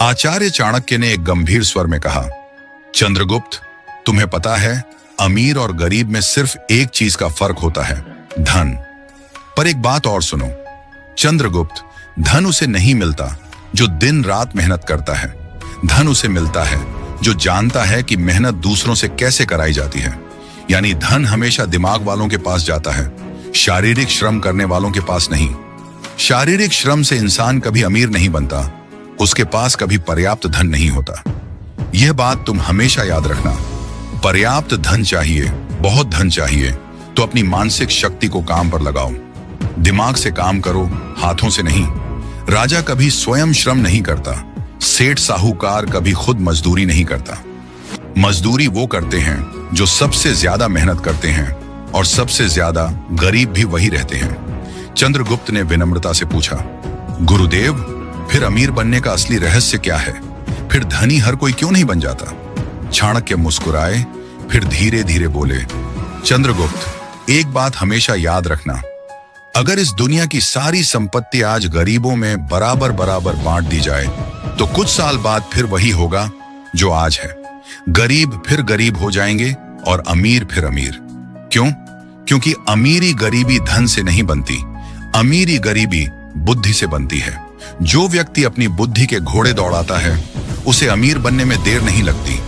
आचार्य चाणक्य ने एक गंभीर स्वर में कहा, चंद्रगुप्त, तुम्हें पता है अमीर और गरीब में सिर्फ एक चीज का फर्क होता है, धन। पर एक बात और सुनो चंद्रगुप्त, धन उसे नहीं मिलता जो दिन रात मेहनत करता है। धन उसे मिलता है जो जानता है कि मेहनत दूसरों से कैसे कराई जाती है। यानी धन हमेशा दिमाग वालों के पास जाता है, शारीरिक श्रम करने वालों के पास नहीं। शारीरिक श्रम से इंसान कभी अमीर नहीं बनता, उसके पास कभी पर्याप्त धन नहीं होता। यह बात तुम हमेशा याद रखना। पर्याप्त धन चाहिए, बहुत धन चाहिए तो अपनी मानसिक शक्ति को काम पर लगाओ। दिमाग से काम करो, हाथों से नहीं। राजा कभी स्वयं श्रम नहीं करता, सेठ साहूकार कभी खुद मजदूरी नहीं करता। मजदूरी वो करते हैं जो सबसे ज्यादा मेहनत करते हैं, और सबसे ज्यादा गरीब भी वही रहते हैं। चंद्रगुप्त ने विनम्रता से पूछा, गुरुदेव, फिर अमीर बनने का असली रहस्य क्या है? फिर धनी हर कोई क्यों नहीं बन जाता? चाणक्य मुस्कुराए, फिर धीरे धीरे बोले, चंद्रगुप्त, एक बात हमेशा याद रखना, अगर इस दुनिया की सारी संपत्ति आज गरीबों में बराबर बराबर बांट दी जाए तो कुछ साल बाद फिर वही होगा जो आज है। गरीब फिर गरीब हो जाएंगे और अमीर फिर अमीर। क्यों? क्योंकि अमीरी गरीबी धन से नहीं बनती, अमीरी गरीबी बुद्धि से बनती है। जो व्यक्ति अपनी बुद्धि के घोड़े दौड़ाता है उसे अमीर बनने में देर नहीं लगती।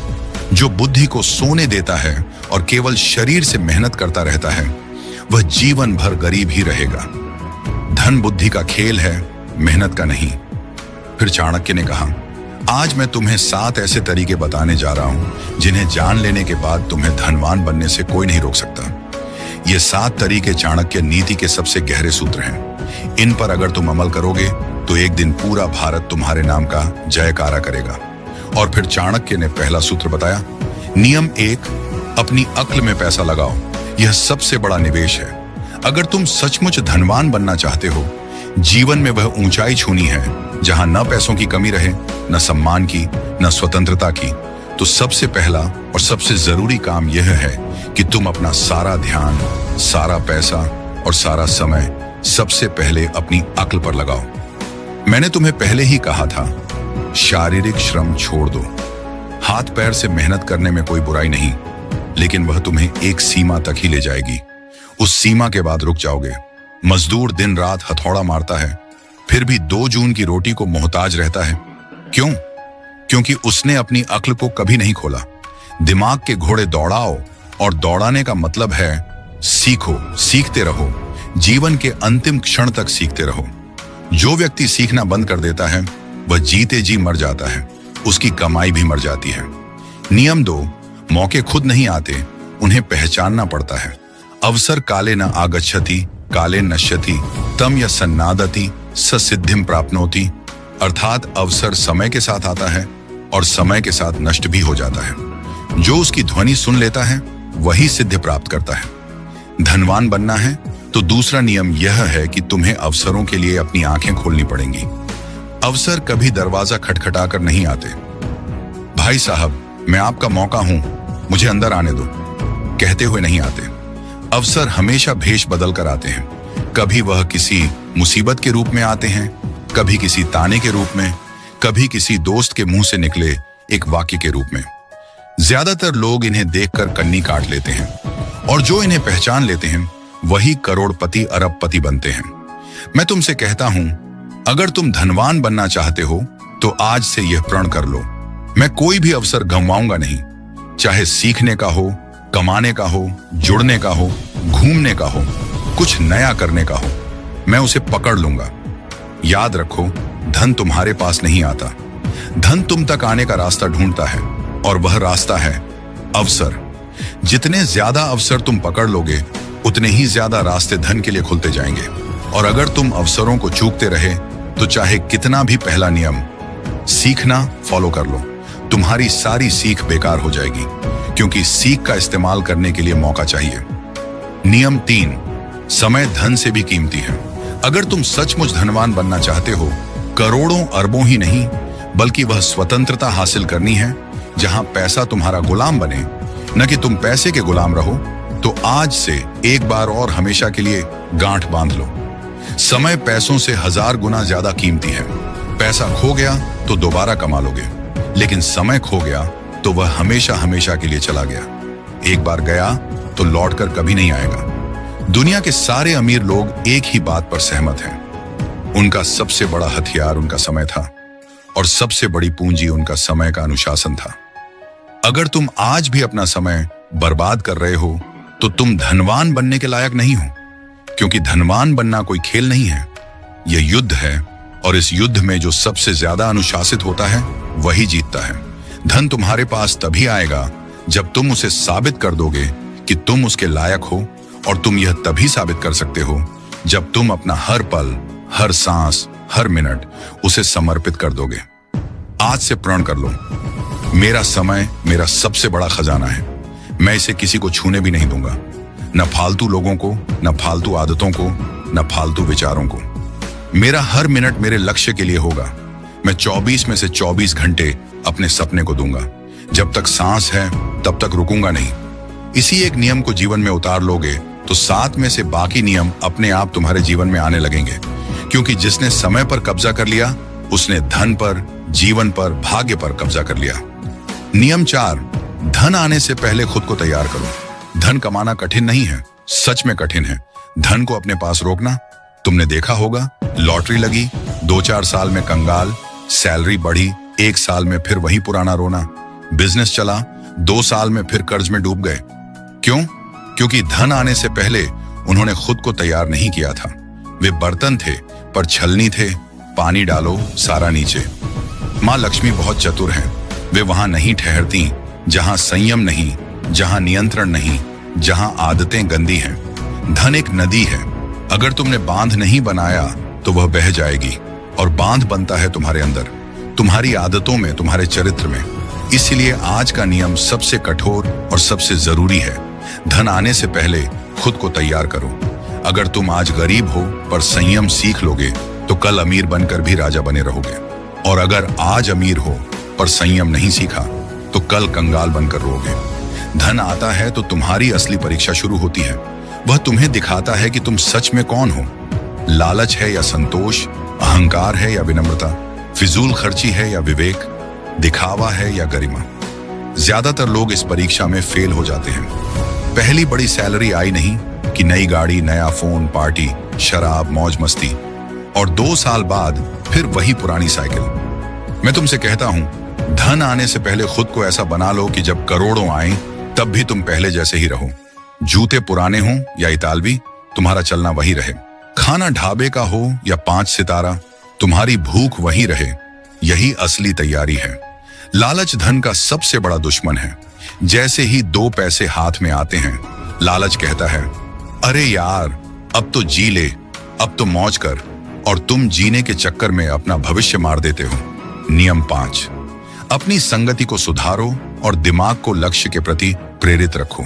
जो बुद्धि को सोने देता है और केवल शरीर से मेहनत करता रहता है वह जीवन भर गरीब ही रहेगा। धन बुद्धि का खेल है, मेहनत का नहीं। फिर चाणक्य ने कहा, आज मैं तुम्हें 7 ऐसे तरीके बताने जा रहा हूं जिन्हें जान लेने के बाद तुम्हें धनवान बनने से कोई नहीं रोक सकता। ये 7 तरीके चाणक्य नीति के सबसे गहरे सूत्र हैं। इन पर अगर तुम अमल करोगे तो एक दिन पूरा भारत तुम्हारे नाम का जयकारा करेगा। और फिर चाणक्य ने पहला सूत्र बताया, नियम 1, अपनी अक्ल में पैसा लगाओ। यह सबसे बड़ा निवेश है। अगर तुम सचमुच धनवान बनना चाहते हो, जीवन में वह ऊंचाई छूनी है जहां न पैसों की कमी रहे, न सम्मान की, न स्वतंत्रता की, तो सबसे पहला और सबसे जरूरी काम यह है कि तुम अपना सारा ध्यान, सारा पैसा और सारा समय सबसे पहले अपनी अक्ल पर लगाओ। मैंने तुम्हें पहले ही कहा था, शारीरिक श्रम छोड़ दो। हाथ पैर से मेहनत करने में कोई बुराई नहीं, लेकिन वह तुम्हें एक सीमा तक ही ले जाएगी। उस सीमा के बाद रुक जाओगे। मजदूर दिन रात हथौड़ा मारता है, फिर भी 2 जून की रोटी को मोहताज रहता है। क्यों? क्योंकि उसने अपनी अक्ल को कभी नहीं खोला। दिमाग के घोड़े दौड़ाओ, और दौड़ाने का मतलब है सीखो, सीखते रहो, जीवन के अंतिम क्षण तक सीखते रहो। जो व्यक्ति सीखना बंद कर देता है वह जीते जी मर जाता है, उसकी कमाई भी मर जाती है। नियम 2, मौके खुद नहीं आते, उन्हें पहचानना पड़ता है। अवसर काले न आगच्छति काले नश्यति तम या सन्नादति स सिद्धिम प्राप्नोति। अर्थात अवसर समय के साथ आता है और समय के साथ नष्ट भी हो जाता है। जो उसकी ध्वनि सुन लेता है वही सिद्धि प्राप्त करता है। धनवान बनना है तो दूसरा नियम यह है कि तुम्हें अवसरों के लिए अपनी आंखें खोलनी पड़ेंगी। अवसर कभी दरवाजा खटखटाकर नहीं आते। भाई साहब, मैं आपका मौका हूं, मुझे अंदर आने दो, कहते हुए नहीं आते। अवसर हमेशा भेष बदल कर आते हैं। कभी वह किसी मुसीबत के रूप में आते हैं, कभी किसी ताने के रूप में, कभी किसी दोस्त के मुंह से निकले एक वाक्य के रूप में। ज्यादातर लोग इन्हें देखकर कन्नी काट लेते हैं, और जो इन्हें पहचान लेते हैं वही करोड़पति अरबपति बनते हैं। मैं तुमसे कहता हूं, अगर तुम धनवान बनना चाहते हो तो आज से यह प्रण कर लो, मैं कोई भी अवसर गंवाऊंगा नहीं। चाहे सीखने का हो, कमाने का हो, जुड़ने का हो, घूमने का हो, कुछ नया करने का हो, मैं उसे पकड़ लूंगा। याद रखो, धन तुम्हारे पास नहीं आता, धन तुम तक आने का रास्ता ढूंढता है, और वह रास्ता है अवसर। जितने ज्यादा अवसर तुम पकड़ लोगे उतने ही ज्यादा रास्ते धन के लिए खुलते जाएंगे। और अगर तुम अवसरों को चूकते रहे तो चाहे कितना भी पहला नियम सीखना फॉलो कर लो, तुम्हारी सारी सीख बेकार हो जाएगी, क्योंकि सीख का इस्तेमाल करने के लिए मौका चाहिए। नियम 3, समय धन से भी कीमती है। अगर तुम सचमुच धनवान बनना चाहते हो, करोड़ों अरबों ही नहीं बल्कि वह स्वतंत्रता हासिल करनी है जहां पैसा तुम्हारा गुलाम बने, न कि तुम पैसे के गुलाम रहो, तो आज से एक बार और हमेशा के लिए गांठ बांध लो। समय पैसों से 1000 गुना ज्यादा कीमती है। पैसा खो गया तो दोबारा कमा लोगे, लेकिन समय खो गया तो वह हमेशा हमेशा के लिए चला गया। एक बार गया तो लौटकर कभी नहीं आएगा। दुनिया के सारे अमीर लोग एक ही बात पर सहमत हैं। उनका सबसे बड़ा हथियार उनका समय था और सबसे बड़ी पूंजी उनका समय का अनुशासन था। अगर तुम आज भी अपना समय बर्बाद कर रहे हो तो तुम धनवान बनने के लायक नहीं हो, क्योंकि धनवान बनना कोई खेल नहीं है, यह युद्ध है। और इस युद्ध में जो सबसे ज्यादा अनुशासित होता है वही जीतता है। धन तुम्हारे पास तभी आएगा जब तुम उसे साबित कर दोगे कि तुम उसके लायक हो, और तुम यह तभी साबित कर सकते हो जब तुम अपना हर पल, हर सांस, हर मिनट उसे समर्पित कर दोगे। आज से प्रण कर लो, मेरा समय मेरा सबसे बड़ा खजाना है, मैं इसे किसी को छूने भी नहीं दूंगा, न फालतू लोगों को, न फालतू आदतों को, न फालतू विचारों को। मेरा हर मिनट मेरे लक्ष्य के लिए होगा। मैं 24 में से 24 घंटे अपने सपने को दूंगा। जब तक सांस है तब तक रुकूंगा नहीं। इसी एक नियम को जीवन में उतार लोगे तो 7 में से बाकी नियम अपने आप तुम्हारे जीवन में आने लगेंगे, क्योंकि जिसने समय पर कब्जा कर लिया उसने धन पर, जीवन पर, भाग्य पर कब्जा कर लिया। नियम 4, धन आने से पहले खुद को तैयार करो। धन कमाना कठिन नहीं है, सच में कठिन है धन को अपने पास रोकना। तुमने देखा होगा, लॉटरी लगी, 2-4 साल में कंगाल, सैलरी बढ़ी, 1 साल में फिर वही पुराना रोना, बिजनेस चला, 2 साल में फिर कर्ज में डूब गए। क्यों? क्योंकि धन आने से पहले उन्होंने खुद को तैयार नहीं किया था। वे बर्तन थे पर छलनी थे, पानी डालो सारा नीचे। माँ लक्ष्मी बहुत चतुर हैं, वे वहां नहीं ठहरती जहां संयम नहीं, जहां नियंत्रण नहीं, जहां आदतें गंदी हैं। धन एक नदी है, अगर तुमने बांध नहीं बनाया तो वह बह जाएगी, और बांध बनता है तुम्हारे अंदर, तुम्हारी आदतों में, तुम्हारे चरित्र में। इसलिए आज का नियम सबसे कठोर और सबसे जरूरी है। धन आने से पहले खुद को तैयार करो। अगर तुम आज गरीब हो पर संयम सीख लोगे तो कल अमीर बनकर भी राजा बने रहोगे, और अगर आज अमीर हो पर संयम नहीं सीखा तो कल कंगाल बनकर रहोगे। धन आता है तो तुम्हारी असली परीक्षा शुरू होती है। वह तुम्हें दिखाता है कि तुम सच में कौन हो। लालच है या संतोष, अहंकार है या विनम्रता, फिजूल खर्ची है या विवेक, दिखावा है या गरिमा। ज्यादातर लोग इस परीक्षा में फेल हो जाते हैं। पहली बड़ी सैलरी आई नहीं कि नई गाड़ी, नया फोन, पार्टी, शराब, मौज मस्ती, और 2 साल बाद फिर वही पुरानी साइकिल। मैं तुमसे कहता हूं, धन आने से पहले खुद को ऐसा बना लो कि जब करोड़ों आए तब भी तुम पहले जैसे ही रहो। जूते पुराने हों या इतालवी, तुम्हारा चलना वही रहे। खाना ढाबे का हो या 5 सितारा, तुम्हारी भूख वही रहे। यही असली तैयारी है। लालच धन का सबसे बड़ा दुश्मन है। जैसे ही 2 पैसे हाथ में आते हैं, लालच कहता है, अरे यार अब तो जी ले, अब तो मौज कर, और तुम जीने के चक्कर में अपना भविष्य मार देते हो। नियम 5, अपनी संगति को सुधारो और दिमाग को लक्ष्य के प्रति प्रेरित रखो।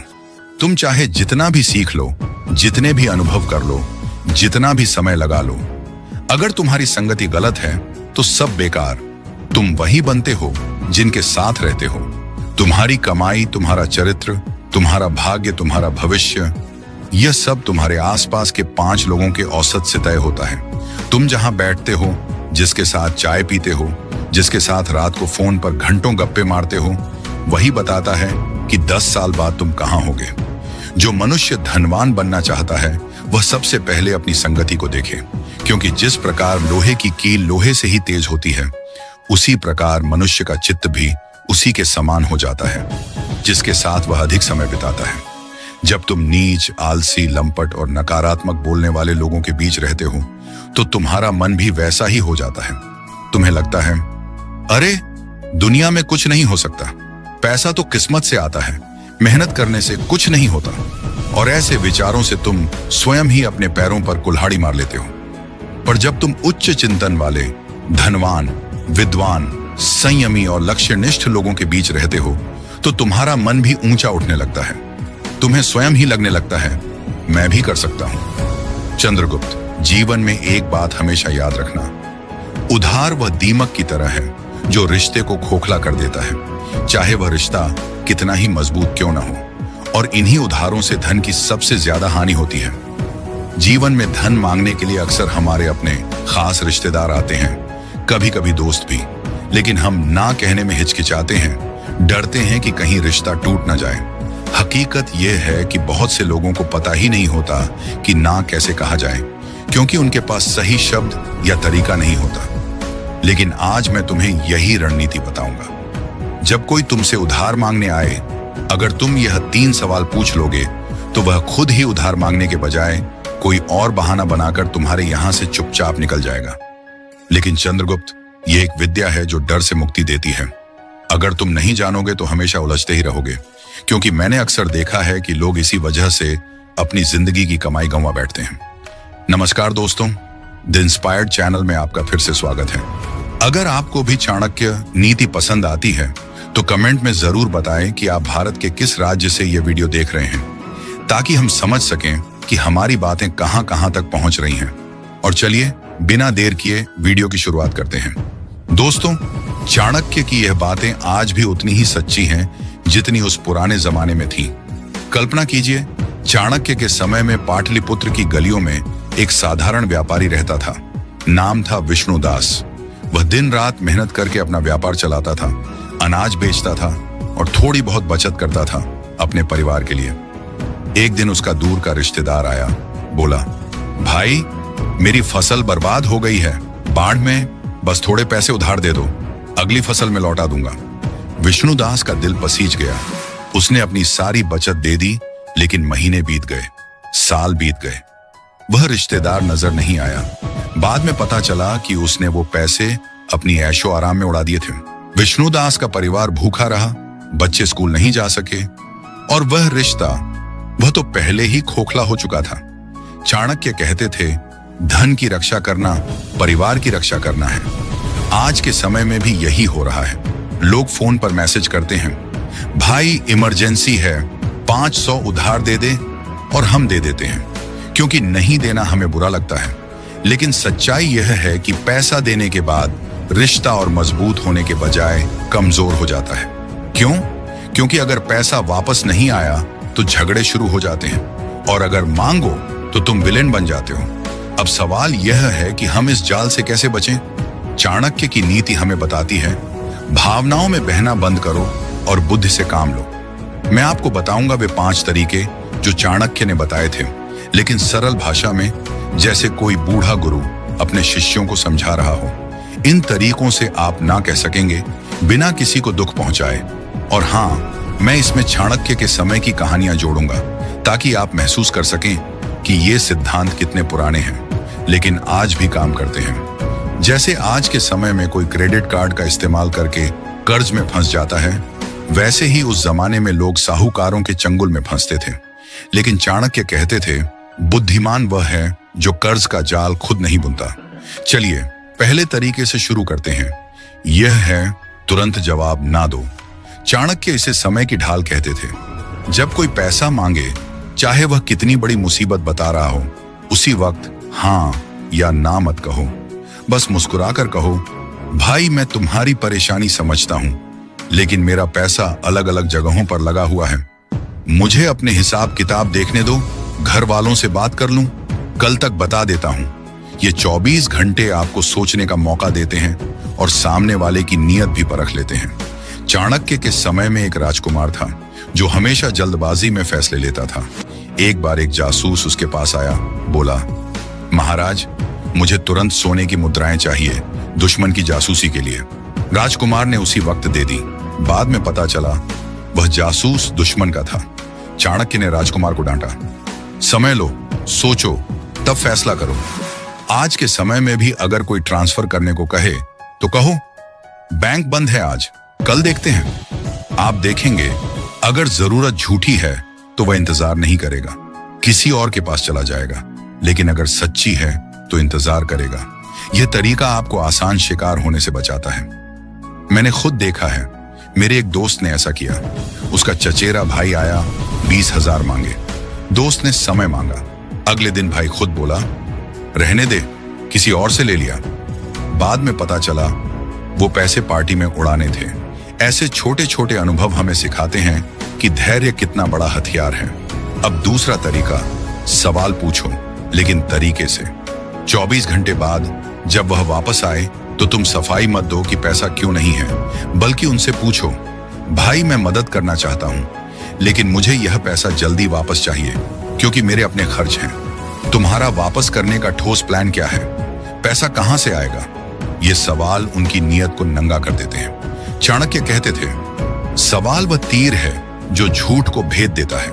तुम चाहे जितना भी सीख लो, जितने भी अनुभव कर लो, जितना भी समय लगा लो, अगर तुम्हारी संगति गलत है तो सब बेकार। तुम वही बनते हो जिनके साथ रहते हो। तुम्हारी कमाई, तुम्हारा चरित्र, तुम्हारा भाग्य, तुम्हारा भविष्य, यह सब तुम्हारे आसपास के 5 लोगों के औसत से तय होता है। तुम जहां बैठते हो, जिसके साथ चाय पीते हो, जिसके साथ रात को फोन पर घंटों गप्पे मारते हो, वही बताता है कि 10 साल बाद तुम कहां होगे। जो मनुष्य धनवान बनना चाहता है वह सबसे पहले अपनी संगति को देखे, क्योंकि जिस प्रकार लोहे की कील लोहे से ही तेज होती है, उसी प्रकार मनुष्य का चित्त भी उसी के समान हो जाता है जिसके साथ वह अधिक समय बिताता है। जब तुम नीच, आलसी, लंपट और नकारात्मक बोलने वाले लोगों के बीच रहते हो तो तुम्हारा मन भी वैसा ही हो जाता है। तुम्हें लगता है, अरे दुनिया में कुछ नहीं हो सकता, पैसा तो किस्मत से आता है, मेहनत करने से कुछ नहीं होता, और ऐसे विचारों से तुम स्वयं ही अपने पैरों पर कुल्हाड़ी मार लेते हो। पर जब तुम उच्च चिंतन वाले, धनवान, विद्वान, संयमी और लक्ष्यनिष्ठ लोगों के बीच रहते हो तो तुम्हारा मन भी ऊंचा उठने लगता है। तुम्हें स्वयं ही लगने लगता है, मैं भी कर सकता हूं। चंद्रगुप्त, जीवन में एक बात हमेशा याद रखना, उधार वह दीमक की तरह है जो रिश्ते को खोखला कर देता है, चाहे वह रिश्ता कितना ही मजबूत क्यों ना हो। और इन्हीं उधारों से धन की सबसे ज्यादा हानि होती है। जीवन में धन मांगने के लिए अक्सर हमारे अपने खास रिश्तेदार आते हैं, कभी कभी दोस्त भी। लेकिन हम ना कहने में हिचकिचाते हैं, डरते हैं कि कहीं रिश्ता टूट ना जाए। हकीकत यह है कि बहुत से लोगों को पता ही नहीं होता कि ना कैसे कहा जाए, क्योंकि उनके पास सही शब्द या तरीका नहीं होता। लेकिन आज मैं तुम्हें यही रणनीति बताऊंगा। जब कोई तुमसे उधार मांगने आए, अगर तुम यह 3 सवाल पूछ लोगे तो वह खुद ही उधार मांगने के बजाय कोई और बहाना बनाकर तुम्हारे यहां से चुपचाप निकल जाएगा। लेकिन चंद्रगुप्त, यह एक विद्या है जो डर से मुक्ति देती है। अगर तुम नहीं जानोगे तो हमेशा उलझते ही रहोगे, क्योंकि मैंने अक्सर देखा है कि लोग इसी वजह से अपनी जिंदगी की कमाई गंवा बैठते हैं। नमस्कार दोस्तों, द इंस्पायर्ड चैनल में आपका फिर से स्वागत है। अगर आपको भी चाणक्य नीति पसंद आती है तो कमेंट में जरूर बताएं कि आप भारत के किस राज्य से यह वीडियो देख रहे हैं, ताकि हम समझ सकें कि हमारी बातें कहां कहां तक पहुंच रही हैं। और चलिए बिना देर किए वीडियो की शुरुआत करते हैं। दोस्तों, चाणक्य की यह बातें आज भी उतनी ही सच्ची हैं जितनी उस पुराने जमाने में थी। कल्पना कीजिए, चाणक्य के समय में पाटलिपुत्र की गलियों में एक साधारण व्यापारी रहता था। नाम था विष्णुदास। वह दिन रात मेहनत करके अपना व्यापार चलाता था, अनाज बेचता था और थोड़ी बहुत बचत करता था अपने परिवार के लिए। एक दिन उसका दूर का रिश्तेदार आया, बोला, भाई मेरी फसल बर्बाद हो गई है, बाढ़ में, बस थोड़े पैसे उधार दे दो, अगली फसल में लौटा दूंगा। विष्णुदास का दिल पसीज गया। उसने अपनी सारी बचत दे दी, लेकिन महीने बीत गए, साल बीत गए, वह रिश्तेदार नजर नहीं आया। बाद में पता चला कि उसने वो पैसे अपनी ऐशो आराम में उड़ा दिए थे। विष्णुदास का परिवार भूखा रहा, बच्चे स्कूल नहीं जा सके और वह रिश्ता, वह तो पहले ही खोखला हो चुका था। चाणक्य कहते थे, धन की रक्षा करना परिवार की रक्षा करना है। आज के समय में भी यही हो रहा है। लोग फोन पर मैसेज करते हैं, भाई इमरजेंसी है, 500 उधार दे दे, और हम दे देते हैं, क्योंकि नहीं देना हमें बुरा लगता है। लेकिन सच्चाई यह है कि पैसा देने के बाद रिश्ता और मजबूत होने के बजाय कमजोर हो जाता है। क्यों? क्योंकि अगर पैसा वापस नहीं आया तो झगड़े शुरू हो जाते हैं, और अगर मांगो तो तुम विलेन बन जाते हो। अब सवाल यह है कि हम इस जाल से कैसे बचें? चाणक्य की नीति हमें बताती है, भावनाओं में बहना बंद करो और बुद्धि से काम लो। मैं आपको बताऊंगा वे 5 तरीके जो चाणक्य ने बताए थे, लेकिन सरल भाषा में, जैसे कोई बूढ़ा गुरु अपने शिष्यों को समझा रहा हो। इन तरीकों से आप ना कह सकेंगे बिना किसी को दुख पहुंचाए। और हाँ, मैं इसमें चाणक्य के समय की कहानियां जोड़ूंगा, ताकि आप महसूस कर सकें कि ये सिद्धांत कितने पुराने हैं, लेकिन आज भी काम करते हैं। जैसे आज के समय में कोई क्रेडिट कार्ड का इस्तेमाल करके कर्ज में फंस जाता है, वैसे ही उस जमाने में लोग साहूकारों के चंगुल में फंसते थे। लेकिन चाणक्य कहते थे, बुद्धिमान वह है जो कर्ज का जाल खुद नहीं बुनता। चलिए पहले तरीके से शुरू करते हैं। यह है तुरंत जवाब ना दो। चाणक्य इसे समय की ढाल कहते थे। जब कोई पैसा मांगे, चाहे वह कितनी बड़ी मुसीबत बता रहा हो, उसी वक्त हाँ या ना मत कहो। बस मुस्कुराकर कहो, भाई मैं तुम्हारी परेशानी समझता हूं, लेकिन मेरा पैसा अलग अलग जगहों पर लगा हुआ है, मुझे अपने हिसाब किताब देखने दो, घर वालों से बात कर लूं, कल तक बता देता हूं। ये 24 घंटे आपको सोचने का मौका देते हैं और सामने वाले की नीयत भी परख लेते हैं। चाणक्य के समय में एक राजकुमार था जो हमेशा जल्दबाजी में फैसले लेता था। एक बार एक जासूस उसके पास आया, बोला, महाराज मुझे तुरंत सोने की मुद्राएं चाहिए दुश्मन की जासूसी के लिए। राजकुमार ने उसी वक्त दे दी। बाद में पता चला वह जासूस दुश्मन का था। चाणक्य ने राजकुमार को डांटा, समय लो, सोचो, तब फैसला करो। आज के समय में भी अगर कोई ट्रांसफर करने को कहे तो कहो, बैंक बंद है आज, कल देखते हैं। आप देखेंगे अगर जरूरत झूठी है तो वह इंतजार नहीं करेगा, किसी और के पास चला जाएगा। लेकिन अगर सच्ची है तो इंतजार करेगा। यह तरीका आपको आसान शिकार होने से बचाता है। मैंने खुद देखा है, मेरे एक दोस्त ने ऐसा किया। उसका चचेरा भाई आया, 20,000 मांगे। दोस्त ने समय मांगा। अगले दिन भाई खुद बोला, रहने दे, किसी और से ले लिया। बाद में पता चला वो पैसे पार्टी में उड़ाने थे। ऐसे छोटे छोटे अनुभव हमें सिखाते हैं कि धैर्य कितना बड़ा हथियार है। अब दूसरा तरीका, सवाल पूछो लेकिन तरीके से। 24 घंटे बाद जब वह वापस आए तो तुम सफाई मत दो कि पैसा क्यों नहीं है, बल्कि उनसे पूछो, भाई मैं मदद करना चाहता हूं, लेकिन मुझे यह पैसा जल्दी वापस चाहिए क्योंकि मेरे अपने खर्च हैं। तुम्हारा वापस करने का ठोस प्लान क्या है? पैसा कहां से आएगा? ये सवाल उनकी नीयत को नंगा कर देते हैं। चाणक्य कहते थे, सवाल वह तीर है जो झूठ को भेद देता है।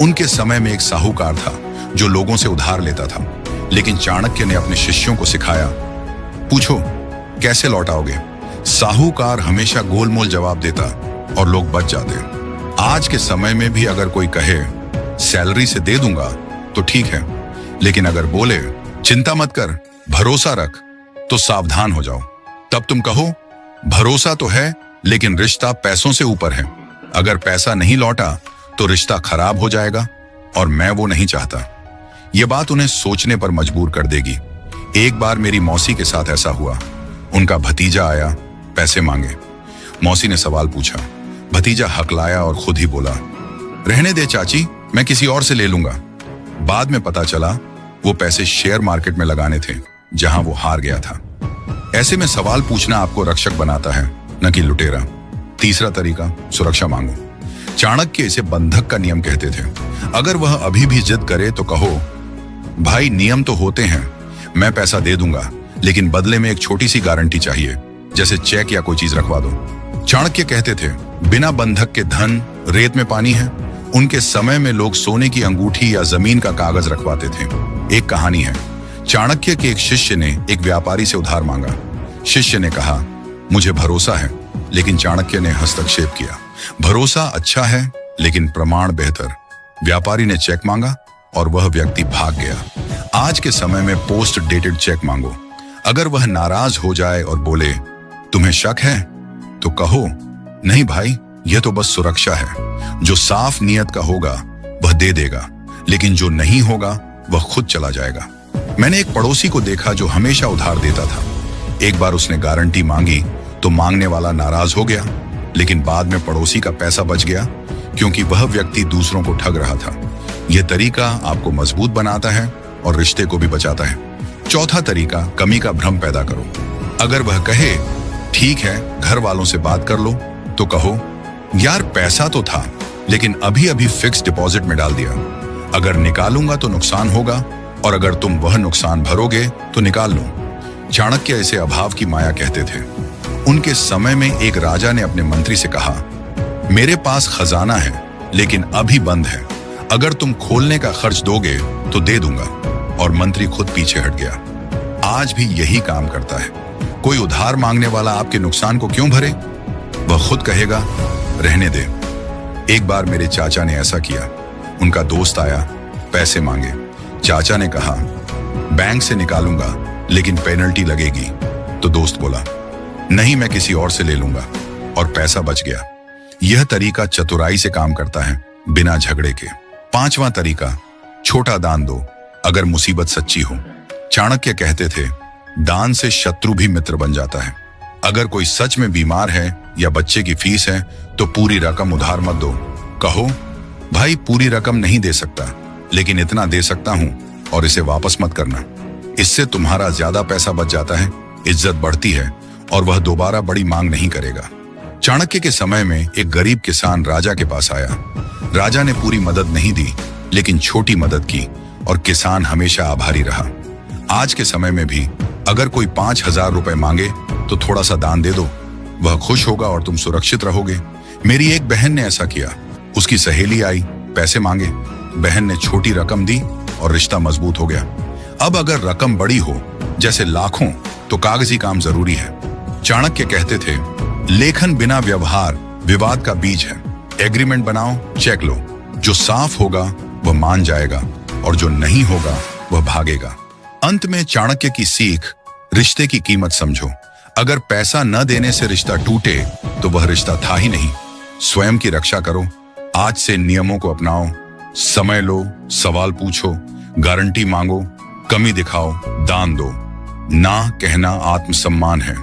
उनके समय में एक साहूकार था जो लोगों से उधार लेता था, लेकिन चाणक्य ने अपने शिष्यों को सिखाया, पूछो कैसे लौटाओगे? साहूकार हमेशा गोलमोल जवाब देता और लोग बच जाते। आज के समय में भी अगर कोई कहे सैलरी से दे दूंगा तो ठीक है, लेकिन अगर बोले चिंता मत कर, भरोसा रख, तो सावधान हो जाओ। तब तुम कहो भरोसा तो है लेकिन रिश्ता पैसों से ऊपर है। अगर पैसा नहीं लौटा तो रिश्ता खराब हो जाएगा और मैं वो नहीं चाहता। यह बात उन्हें सोचने पर मजबूर कर देगी। एक बार मेरी मौसी के साथ ऐसा हुआ। उनका भतीजा आया, पैसे मांगे। मौसी ने सवाल पूछा। भतीजा हकलाया और खुद ही बोला, रहने दे चाची, मैं किसी और से ले लूंगा। बाद में पता चला वो पैसे शेयर मार्केट में लगाने थे जहां वो हार गया था। ऐसे में सवाल पूछना आपको रक्षक बनाता है, न कि लुटेरा। तीसरा तरीका, सुरक्षा मांगो। चाणक्य इसे बंधक का नियम कहते थे। अगर वह अभी भी जिद करे तो कहो, भाई नियम तो होते हैं, मैं पैसा दे दूंगा, लेकिन बदले में एक छोटी सी गारंटी चाहिए, जैसे चेक या कोई चीज रखवा दो। चाणक्य कहते थे, बिना बंधक के धन रेत में पानी है। उनके समय में लोग सोने की अंगूठी या जमीन का कागज रखवाते थे। एक कहानी है, चाणक्य के एक शिष्य ने एक व्यापारी से उधार मांगा। शिष्य ने कहा, मुझे भरोसा है, लेकिन चाणक्य ने हस्तक्षेप किया, भरोसा अच्छा है लेकिन प्रमाण बेहतर। व्यापारी ने चेक मांगा और वह व्यक्ति भाग गया। आज के समय में पोस्ट डेटेड चेक मांगो। अगर वह नाराज हो जाए और बोले, तुम्हें शक है, तो कहो, नहीं भाई, यह तो बस सुरक्षा है। जो साफ नियत का होगा वह दे देगा, लेकिन जो नहीं होगा वह खुद चला जाएगा। मैंने एक पड़ोसी को देखा जो हमेशा उधार देता था। एक बार उसने गारंटी मांगी तो मांगने वाला नाराज हो गया, लेकिन बाद में पड़ोसी का पैसा बच गया क्योंकि वह व्यक्ति दूसरों को ठग रहा था। यह तरीका आपको मजबूत बनाता है और रिश्ते को भी बचाता है। चौथा तरीका, कमी का भ्रम पैदा करो। अगर वह कहे, ठीक है, घर वालों से बात कर लो, तो कहो, यार पैसा तो था, लेकिन अभी अभी फिक्स डिपॉजिट में डाल दिया। अगर निकालूंगा तो नुकसान होगा, और अगर तुम वह नुकसान भरोगे तो निकाल लो। चाणक्य इसे अभाव की माया कहते थे। उनके समय में एक राजा ने अपने मंत्री से कहा, मेरे पास खजाना है लेकिन अभी बंद है, अगर तुम खोलने का खर्च दोगे तो दे दूंगा। और मंत्री खुद पीछे हट गया। आज भी यही काम करता है। कोई उधार मांगने वाला आपके नुकसान को क्यों भरे? वह खुद कहेगा, रहने दे। एक बार मेरे चाचा ने ऐसा किया। उनका दोस्त आया, पैसे मांगे। चाचा ने कहा, बैंक से निकालूंगा लेकिन पेनल्टी लगेगी। तो दोस्त बोला, नहीं, मैं किसी और से ले लूंगा, और पैसा बच गया। यह तरीका चतुराई से काम करता है, बिना झगड़े के। पांचवा तरीका, छोटा दान दो अगर मुसीबत सच्ची हो। चाणक्य कहते थे, दान से शत्रु भी मित्र बन जाता है। अगर कोई सच में बीमार है या बच्चे की फीस है तो पूरी रकम उधार मत दो। कहो, भाई पूरी रकम नहीं दे सकता, लेकिन इतना दे सकता हूं और इसे वापस मत करना। इससे तुम्हारा ज्यादा पैसा बच जाता है, इज्जत बढ़ती है और वह दोबारा बड़ी मांग नहीं करेगा। चाणक्य के समय में एक गरीब किसान राजा के पास आया। राजा ने पूरी मदद नहीं दी, लेकिन छोटी मदद की और किसान हमेशा आभारी रहा। आज के समय में भी अगर कोई 5,000 रुपए मांगे तो थोड़ा सा दान दे दो, वह खुश होगा और तुम सुरक्षित रहोगे। मेरी एक बहन ने ऐसा किया। उसकी सहेली आई, पैसे मांगे, बहन ने छोटी रकम दी और रिश्ता मजबूत हो गया। अब अगर रकम बड़ी हो, जैसे लाखों, तो कागजी काम जरूरी है। चाणक्य कहते थे, लेखन बिना व्यवहार विवाद का बीज है। एग्रीमेंट बनाओ, चेक लो, जो साफ होगा वह मान जाएगा और जो नहीं होगा वह भागेगा। अंत में चाणक्य की सीख, रिश्ते की कीमत समझो। अगर पैसा न देने से रिश्ता टूटे तो वह रिश्ता था ही नहीं। स्वयं की रक्षा करो। आज से नियमों को अपनाओ। समय लो, सवाल पूछो, गारंटी मांगो, कमी दिखाओ, दान दो। ना कहना आत्मसम्मान है।